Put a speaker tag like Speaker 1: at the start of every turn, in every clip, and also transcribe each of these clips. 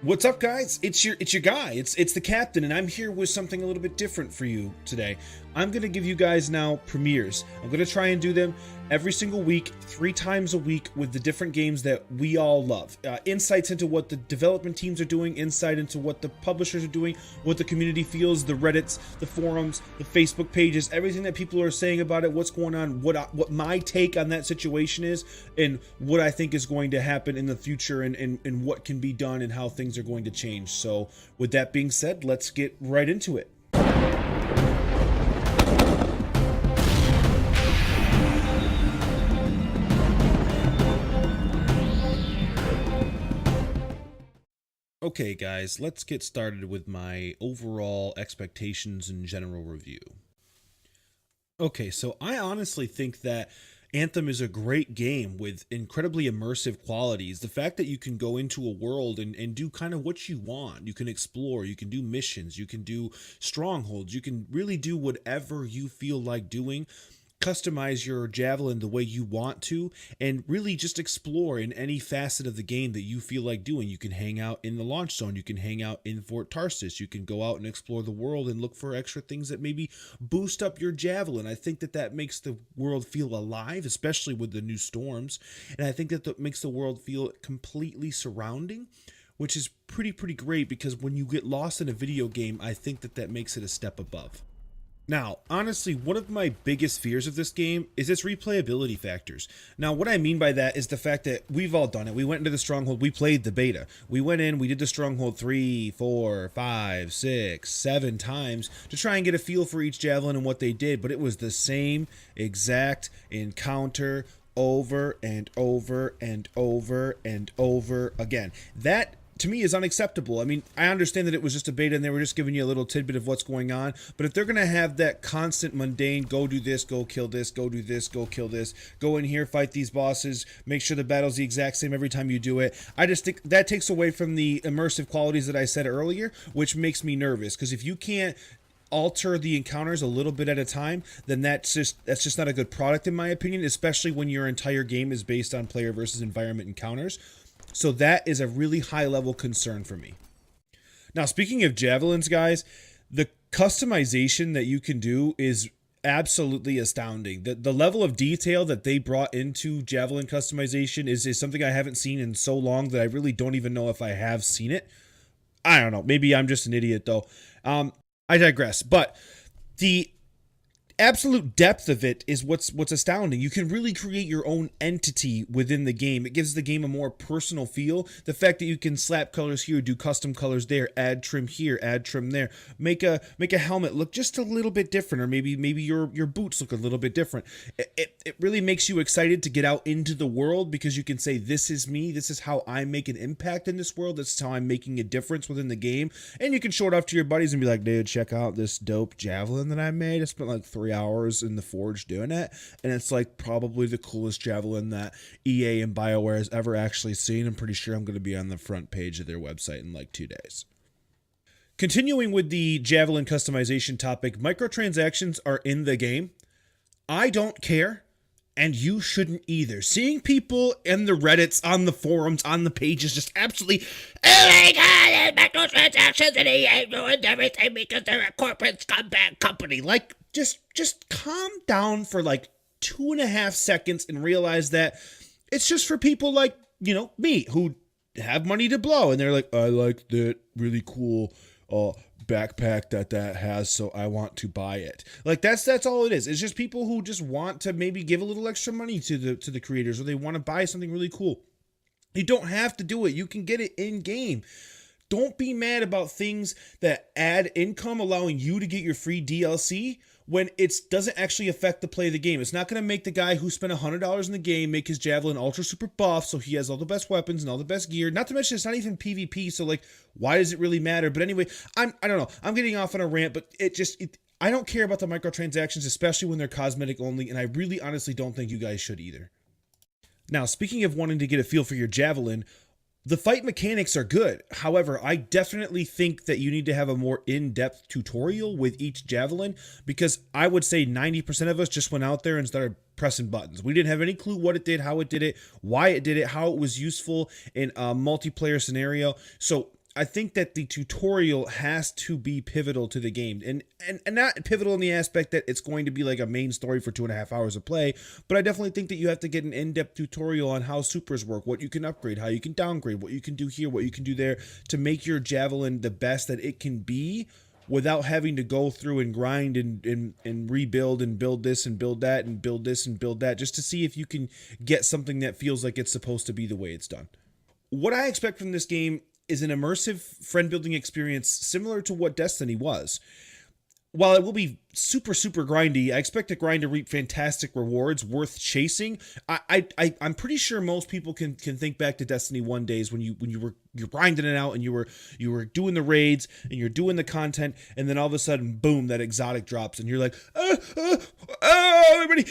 Speaker 1: What's up, guys? It's your guy. It's the captain, and I'm here with something a little bit different for you today. I'm gonna give you guys now premieres. I'm gonna try and do them every single week, 3 times a week, with the different games that we all love. Insights into what the development teams are doing, insight into what the publishers are doing, what the community feels, the Reddits, the forums, the Facebook pages, everything that people are saying about it, what's going on, what my take on that situation is, and what I think is going to happen in the future, and what can be done and how things are going to change. So with that being said, let's get right into it. Okay, guys, let's get started with my overall expectations and general review. Okay, so I honestly think that Anthem is a great game with incredibly immersive qualities. The fact that you can go into a world and do kind of what you want. You can explore, you can do missions, you can do strongholds, you can really do whatever you feel like doing. Customize your javelin the way you want to, and really just explore in any facet of the game that you feel like doing. You can hang out in the launch zone, you can hang out in Fort Tarsis, you can go out and explore the world and look for extra things that maybe boost up your javelin. I think that that makes the world feel alive, especially with the new storms, and I think that that makes the world feel completely surrounding, which is pretty great, because when you get lost in a video game, I think that that makes it a step above. Now, honestly, one of my biggest fears of this game is its replayability factors. Now, what I mean by that is the fact that we've all done it. We went into the Stronghold, we played the beta. We went in, we did the Stronghold 3, 4, 5, 6, 7 times to try and get a feel for each javelin and what they did, but it was the same exact encounter over and over and over and over again. That, to me, is unacceptable. I mean, I understand that it was just a beta and they were just giving you a little tidbit of what's going on, but if they're going to have that constant mundane, go do this, go kill this, go do this, go kill this, go in here, fight these bosses, make sure the battle's the exact same every time you do it, I just think that takes away from the immersive qualities that I said earlier, which makes me nervous, because if you can't alter the encounters a little bit at a time, then that's just not a good product, in my opinion, especially when your entire game is based on player versus environment encounters. So that is a really high level concern for me. Now, speaking of javelins, guys, the customization that you can do is absolutely astounding. The level of detail that they brought into javelin customization is something I haven't seen in so long that I really don't even know if I have seen it. I don't know. Maybe I'm just an idiot, though. I digress. But the absolute depth of it is what's astounding. You can really create your own entity within the game. It gives the game a more personal feel. The fact that you can slap colors here, do custom colors there, add trim here, add trim there, make a helmet look just a little bit different, or maybe your boots look a little bit different. It really makes you excited to get out into the world, because you can say, this is me, this is how I make an impact in this world, this is how I'm making a difference within the game. And you can show it off to your buddies and be like, dude, check out this dope javelin that I made. I spent like 3 hours in the forge doing it, and it's like probably the coolest javelin that EA and BioWare has ever actually seen. I'm pretty sure I'm going to be on the front page of their website in like 2 days. Continuing with the javelin customization topic, microtransactions are in the game. I don't care, and you shouldn't either. Seeing people in the Reddits, on the forums, on the pages, just absolutely, oh my god, microtransactions, and EA ruined everything because they're a corporate scumbag company. Like, just calm down for like 2.5 seconds and realize that it's just for people like, me, who have money to blow, and they're like, I like that really cool backpack that has, so I want to buy it. Like, that's all it is. It's just people who just want to maybe give a little extra money to the creators, or they want to buy something really cool. You don't have to do it. You can get it in game. Don't be mad about things that add income, allowing you to get your free DLC, when it doesn't actually affect the play of the game. It's not going to make the guy who spent $100 in the game make his javelin ultra super buff, so he has all the best weapons and all the best gear. Not to mention, it's not even PvP, so like, why does it really matter? But anyway, I don't know. I'm getting off on a rant, but I don't care about the microtransactions, especially when they're cosmetic only, and I really honestly don't think you guys should either. Now, speaking of wanting to get a feel for your javelin, the fight mechanics are good. However, I definitely think that you need to have a more in-depth tutorial with each javelin, because I would say 90% of us just went out there and started pressing buttons. We didn't have any clue what it did, how it did it, why it did it, how it was useful in a multiplayer scenario. So I think that the tutorial has to be pivotal to the game, and not pivotal in the aspect that it's going to be like a main story for 2.5 hours of play, but I definitely think that you have to get an in-depth tutorial on how supers work, what you can upgrade, how you can downgrade, what you can do here, what you can do there to make your javelin the best that it can be without having to go through and grind and rebuild and build this and build that and build this and build that, just to see if you can get something that feels like it's supposed to be the way it's done. What I expect from this game is an immersive friend building experience similar to what Destiny was. While it will be super, super grindy, I expect the grind to reap fantastic rewards worth chasing. I'm pretty sure most people can think back to Destiny 1 days when you're grinding it out and you were doing the raids and you're doing the content, and then all of a sudden, boom, that exotic drops and you're like, everybody,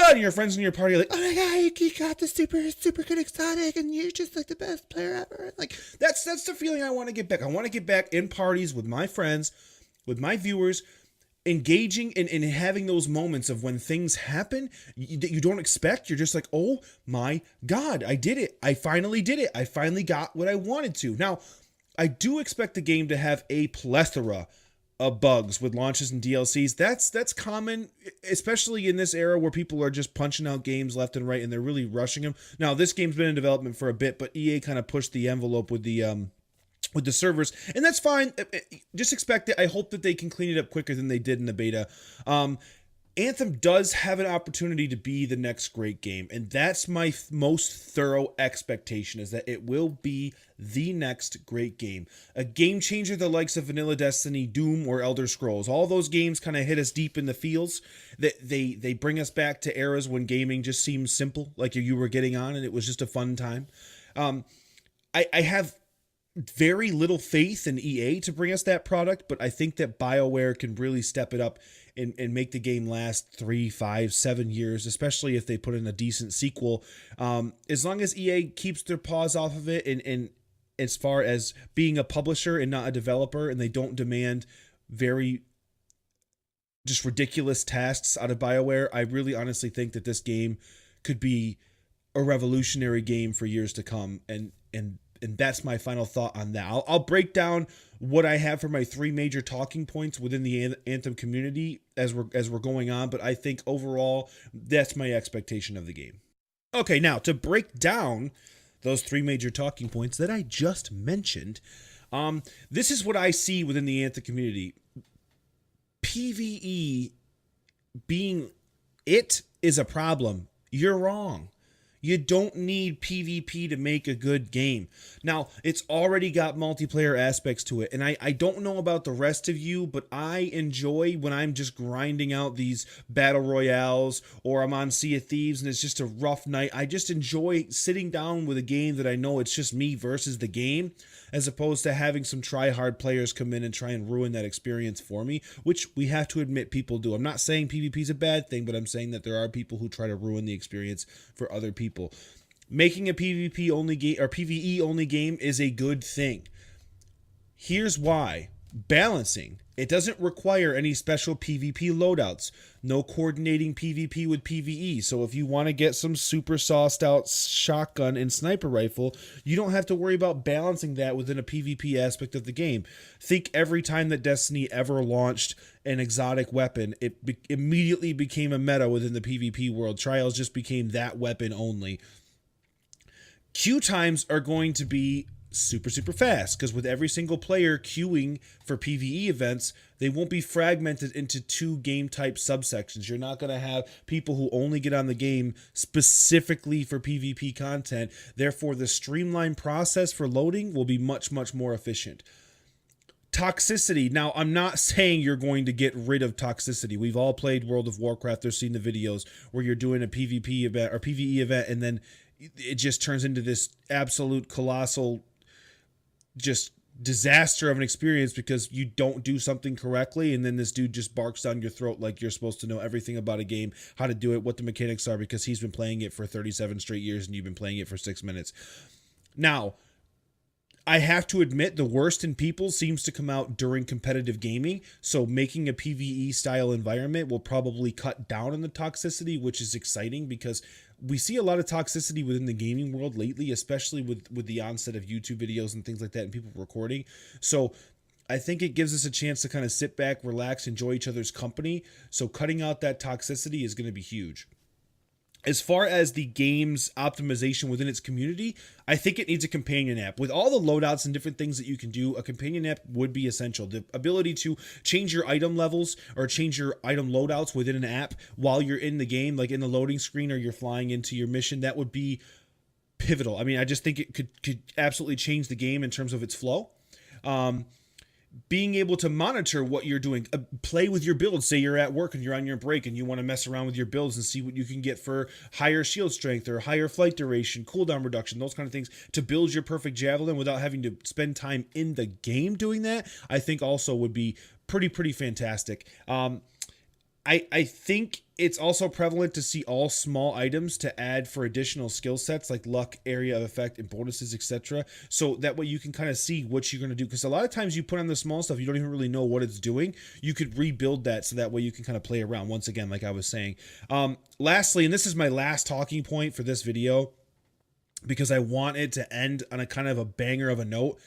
Speaker 1: and your friends in your party are like, oh my god, you got the super, super good exotic and you're just like the best player ever. Like that's the feeling I want to get back. I want to get back in parties with my friends, with my viewers, engaging in having those moments of when things happen that you don't expect. You're just like, oh my god, I did it. I finally did it. I finally got what I wanted to. Now, I do expect the game to have a plethora of bugs with launches and DLCs. That's common, especially in this era where people are just punching out games left and right and they're really rushing them. Now, this game's been in development for a bit, but EA kind of pushed the envelope with the servers, and that's fine. Just expect it. I hope that they can clean it up quicker than they did in the beta. Anthem does have an opportunity to be the next great game, and that's my most thorough expectation, is that it will be the next great game. A game changer the likes of Vanilla Destiny, Doom, or Elder Scrolls. All those games kind of hit us deep in the feels. That they bring us back to eras when gaming just seemed simple, like you were getting on, and it was just a fun time. I have very little faith in EA to bring us that product, but I think that BioWare can really step it up and make the game last 3, 5, 7 years, especially if they put in a decent sequel. As long as EA keeps their paws off of it and as far as being a publisher and not a developer, and they don't demand very just ridiculous tasks out of BioWare, I really honestly think that this game could be a revolutionary game for years to come. And that's my final thought on that. I'll break down what I have for my 3 major talking points within the Anthem community as we're going on, but I think overall that's my expectation of the game. Okay, now to break down those 3 major talking points that I just mentioned, this is what I see within the Anthem community. PvE being it is a problem. You're wrong. You don't need PvP to make a good game. Now, it's already got multiplayer aspects to it, and I don't know about the rest of you, but I enjoy when I'm just grinding out these battle royales, or I'm on Sea of Thieves and it's just a rough night. I just enjoy sitting down with a game that I know it's just me versus the game, as opposed to having some try-hard players come in and try and ruin that experience for me, which we have to admit people do. I'm not saying PvP is a bad thing, but I'm saying that there are people who try to ruin the experience for other people. Making a PvP only game or PvE only game is a good thing. Here's why. Balancing. It doesn't require any special PvP loadouts. No coordinating PvP with PvE. So if you want to get some super sauced out shotgun and sniper rifle, you don't have to worry about balancing that within a PvP aspect of the game. Think every time that Destiny ever launched an exotic weapon, it immediately became a meta within the PvP world. Trials just became that weapon only. Queue times are going to be super, super fast, because with every single player queuing for PvE events, they won't be fragmented into 2 game type subsections. You're not going to have people who only get on the game specifically for PvP content. Therefore, the streamlined process for loading will be much, much more efficient. Toxicity. Now, I'm not saying you're going to get rid of toxicity. We've all played World of Warcraft or seen the videos where you're doing a PvP event or PvE event, and then it just turns into this absolute colossal just disaster of an experience because you don't do something correctly, and then this dude just barks down your throat like you're supposed to know everything about a game, how to do it, what the mechanics are, because he's been playing it for 37 straight years and you've been playing it for 6 minutes. Now, I have to admit, the worst in people seems to come out during competitive gaming, so making a PvE style environment will probably cut down on the toxicity, which is exciting because we see a lot of toxicity within the gaming world lately, especially with the onset of YouTube videos and things like that and people recording. So I think it gives us a chance to kind of sit back, relax, enjoy each other's company. So cutting out that toxicity is going to be huge. As far as the game's optimization within its community, I think it needs a companion app. With all the loadouts and different things that you can do, a companion app would be essential. The ability to change your item levels or change your item loadouts within an app while you're in the game, like in the loading screen or you're flying into your mission, that would be pivotal. I mean, I just think it could absolutely change the game in terms of its flow. Being able to monitor what you're doing, play with your builds. Say you're at work and you're on your break and you want to mess around with your builds and see what you can get for higher shield strength or higher flight duration, cooldown reduction, those kind of things to build your perfect javelin without having to spend time in the game doing that, I think also would be pretty fantastic. I think it's also prevalent to see all small items to add for additional skill sets like luck, area of effect, and bonuses, etc. So that way you can kind of see what you're going to do. Because a lot of times you put on the small stuff, you don't even really know what it's doing. You could rebuild that so that way you can kind of play around once again, like I was saying. Lastly, and this is my last talking point for this video, because I want it to end on a kind of a banger of a note.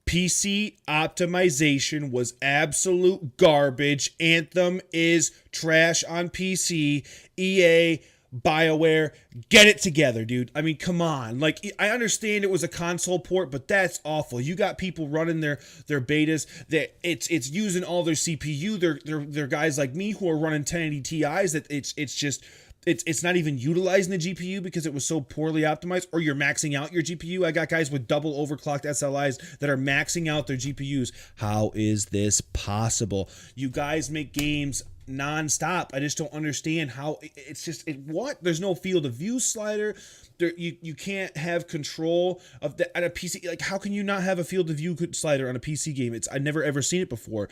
Speaker 1: PC optimization was absolute garbage. Anthem is trash on PC. EA, BioWare, get it together, dude. I mean, come on. Like, I understand it was a console port, but that's awful. You got people running their betas that it's using all their CPU. They're guys like me who are running 1080 Ti's that it's just it's not even utilizing the GPU because it was so poorly optimized, or you're maxing out your GPU. I got guys with double overclocked SLIs that are maxing out their GPUs. How is this possible? You guys make games nonstop. I just don't understand how it's just what? There's no field of view slider. There, you can't have control of that on a PC. Like, how can you not have a field of view slider on a PC game? I've never ever seen it before.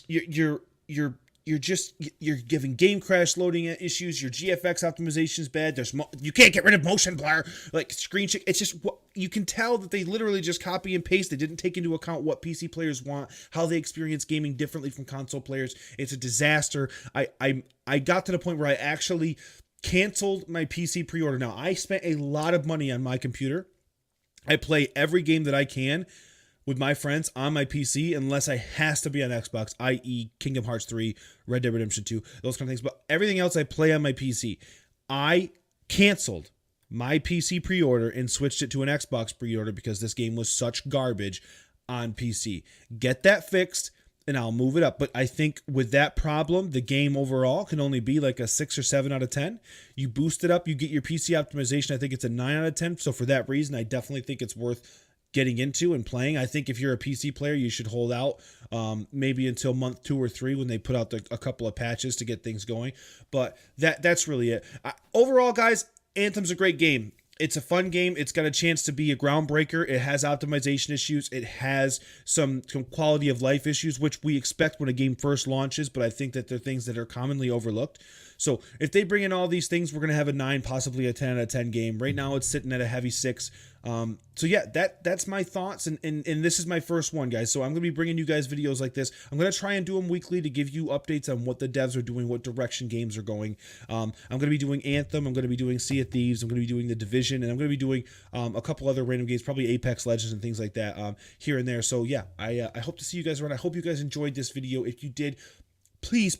Speaker 1: You're giving game crash loading issues. Your GFX optimization is bad. You can't get rid of motion blur, like screen check. It's just you can tell that they literally just copy and paste. They didn't take into account what PC players want, how they experience gaming differently from console players. It's a disaster. I got to the point where I actually canceled my PC pre-order. Now, I spent a lot of money on my computer. I play every game that I can with my friends on my PC, unless I has to be on Xbox, i.e. Kingdom Hearts 3, Red Dead Redemption 2, those kind of things. But everything else I play on my PC. I canceled my PC pre-order and switched it to an Xbox pre-order because this game was such garbage on PC. Get that fixed and I'll move it up. But I think with that problem, the game overall can only be like a 6 or 7 out of 10. You boost it up, you get your PC optimization. I think it's a 9 out of 10. So for that reason, I definitely think it's worth getting into and playing. I think if you're a PC player, you should hold out maybe until month 2 or 3 when they put out a couple of patches to get things going. But that's really it. Overall, guys, Anthem's a great game. It's a fun game. It's got a chance to be a groundbreaker. It has optimization issues. It has some quality of life issues, which we expect when a game first launches, but I think that they're things that are commonly overlooked. So if they bring in all these things, we're going to have a 9, possibly a 10 out of 10 game. Right now, it's sitting at a heavy 6. So yeah, that's my thoughts, and this is my first one, guys. So I'm going to be bringing you guys videos like this. I'm going to try and do them weekly to give you updates on what the devs are doing, what direction games are going. I'm going to be doing Anthem. I'm going to be doing Sea of Thieves. I'm going to be doing The Division, and I'm going to be doing a couple other random games, probably Apex Legends and things like that here and there. So yeah, I hope to see you guys around. I hope you guys enjoyed this video. If you did, please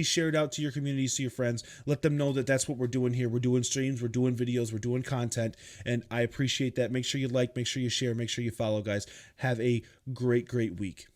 Speaker 1: share it out to your communities, to your friends. Let them know that that's what we're doing here. We're doing streams, we're doing videos, we're doing content, and I appreciate that. Make sure you like, make sure you share, make sure you follow, guys. Have a great week.